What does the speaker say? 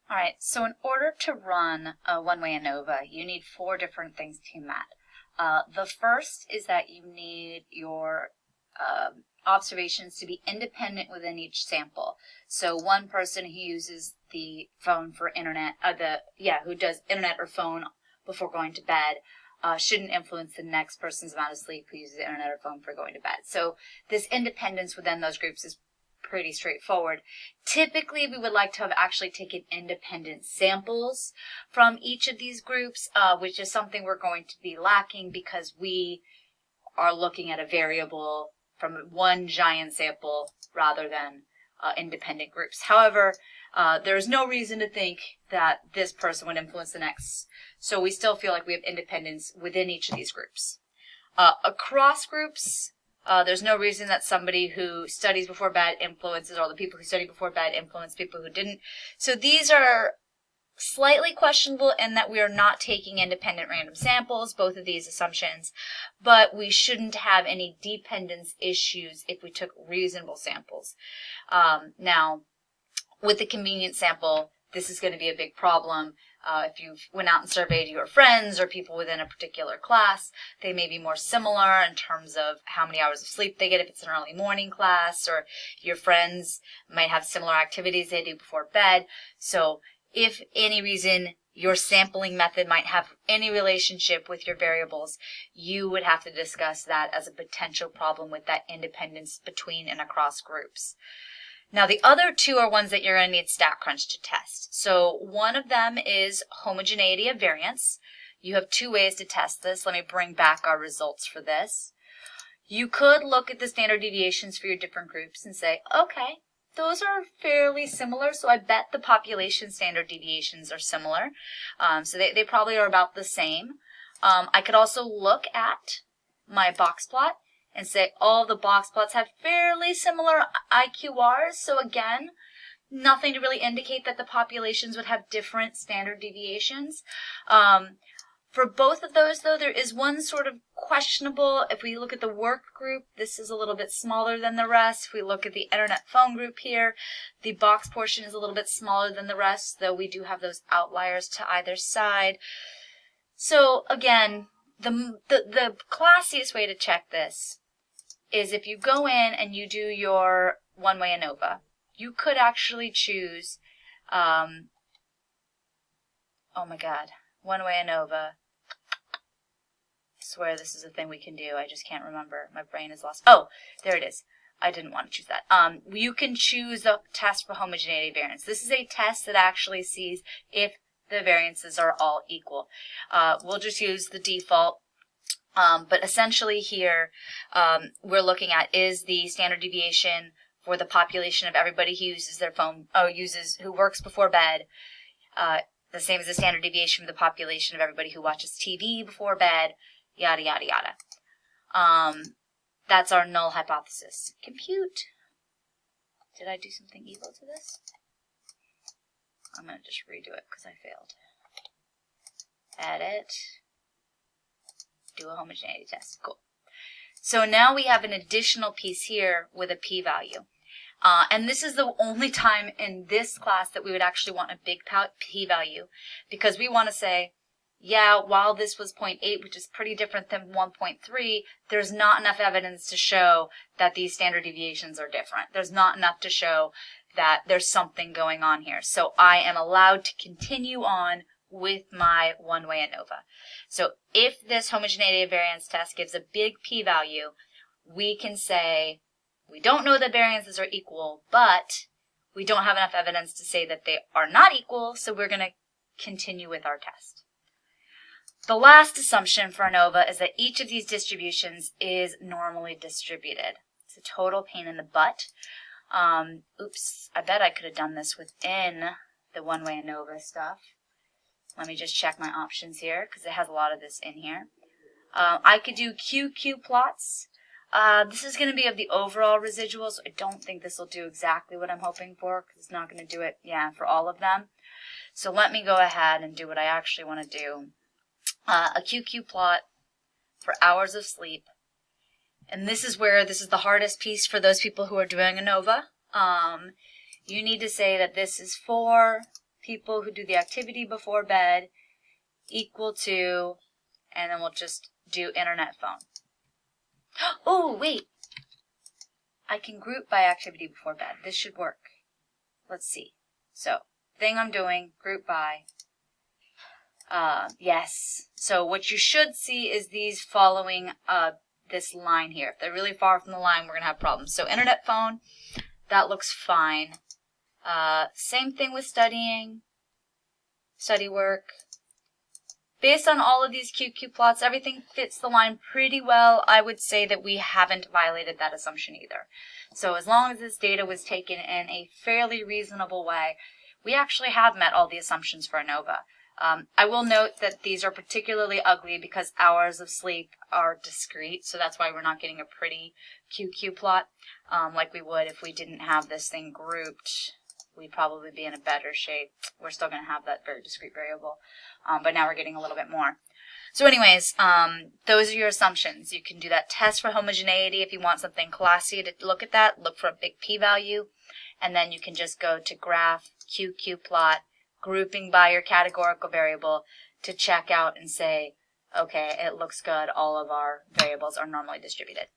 All right, so in order to run a one-way ANOVA, you need 4 different things to be met. The first is that you need your observations to be independent within each sample. So one person who uses the phone for internet, who does internet or phone before going to bed, shouldn't influence the next person's amount of sleep who uses the internet or phone for going to bed. So this independence within those groups is pretty straightforward. Typically, we would like to have actually taken independent samples from each of these groups, which is something we're going to be lacking because we are looking at a variable from one giant sample rather than independent groups. However, there's no reason to think that this person would influence the next, so we still feel like we have independence within each of these groups. Across groups, there's no reason that somebody who studies before bed influences, or the people who study before bed influence people who didn't. So these are slightly questionable in that we are not taking independent random samples, both of these assumptions, but we shouldn't have any dependence issues if we took reasonable samples. Now, with the convenience sample, this is going to be a big problem. If you went out and surveyed your friends or people within a particular class, they may be more similar in terms of how many hours of sleep they get if it's an early morning class, or your friends might have similar activities they do before bed. So if any reason your sampling method might have any relationship with your variables, you would have to discuss that as a potential problem with that independence between and across groups. Now, the other 2 are ones that you're going to need StatCrunch to test. So one of them is homogeneity of variance. You have 2 ways to test this. Let me bring back our results for this. You could look at the standard deviations for your different groups and say, okay, those are fairly similar, so I bet the population standard deviations are similar. So they probably are about the same. I could also look at my box plot and say all the box plots have fairly similar IQRs. So again, nothing to really indicate that the populations would have different standard deviations. For both of those, though, there is one sort of questionable. If we look at the work group, this is a little bit smaller than the rest. If we look at the internet phone group here, the box portion is a little bit smaller than the rest, though we do have those outliers to either side. So again, the classiest way to check this is if you go in and you do your one-way ANOVA, you could actually choose, oh my God, one-way ANOVA. I swear this is a thing we can do. I just can't remember. My brain is lost. Oh, there it is. I didn't want to choose that. You can choose the test for homogeneity of variance. This is a test that actually sees if the variances are all equal. We'll just use the default. But essentially here, we're looking at, is the standard deviation for the population of everybody who uses their phone, who works before bed, the same as the standard deviation for the population of everybody who watches TV before bed, yada, yada, yada. That's our null hypothesis. Compute. Did I do something evil to this? I'm going to just redo it because I failed. Edit. Do a homogeneity test. Cool. So now we have an additional piece here with a p-value. And this is the only time in this class that we would actually want a big p-value, because we want to say, yeah, while this was 0.8, which is pretty different than 1.3, there's not enough evidence to show that these standard deviations are different. There's not enough to show that there's something going on here. So I am allowed to continue on with my one-way ANOVA. So if this homogeneity of variance test gives a big p-value, we can say, we don't know that variances are equal, but we don't have enough evidence to say that they are not equal, so we're going to continue with our test. The last assumption for ANOVA is that each of these distributions is normally distributed. It's a total pain in the butt. Oops, I bet I could have done this within the one-way ANOVA stuff. Let me just check my options here, because it has a lot of this in here. I could do QQ plots. This is going to be of the overall residuals. So I don't think this will do exactly what I'm hoping for, because it's not going to do it, for all of them. So let me go ahead and do what I actually want to do. A QQ plot for hours of sleep. And this is the hardest piece for those people who are doing ANOVA. You need to say that this is for people who do the activity before bed equal to, and then we'll just do internet phone. Oh, wait. I can group by activity before bed. This should work. Let's see. So, thing I'm doing, group by. Yes. So what you should see is these following this line here. If they're really far from the line, we're going to have problems. So internet phone, that looks fine. Same thing with studying, study work. Based on all of these QQ plots, everything fits the line pretty well. I would say that we haven't violated that assumption either. So as long as this data was taken in a fairly reasonable way, we actually have met all the assumptions for ANOVA. I will note that these are particularly ugly because hours of sleep are discrete, so that's why we're not getting a pretty QQ plot like we would if we didn't have this thing grouped. We'd probably be in a better shape. We're still going to have that very discrete variable, but now we're getting a little bit more. So anyways, those are your assumptions. You can do that test for homogeneity if you want something classy to look at that. Look for a big p-value, and then you can just go to graph, QQ plot, grouping by your categorical variable to check out and say, okay, it looks good. All of our variables are normally distributed.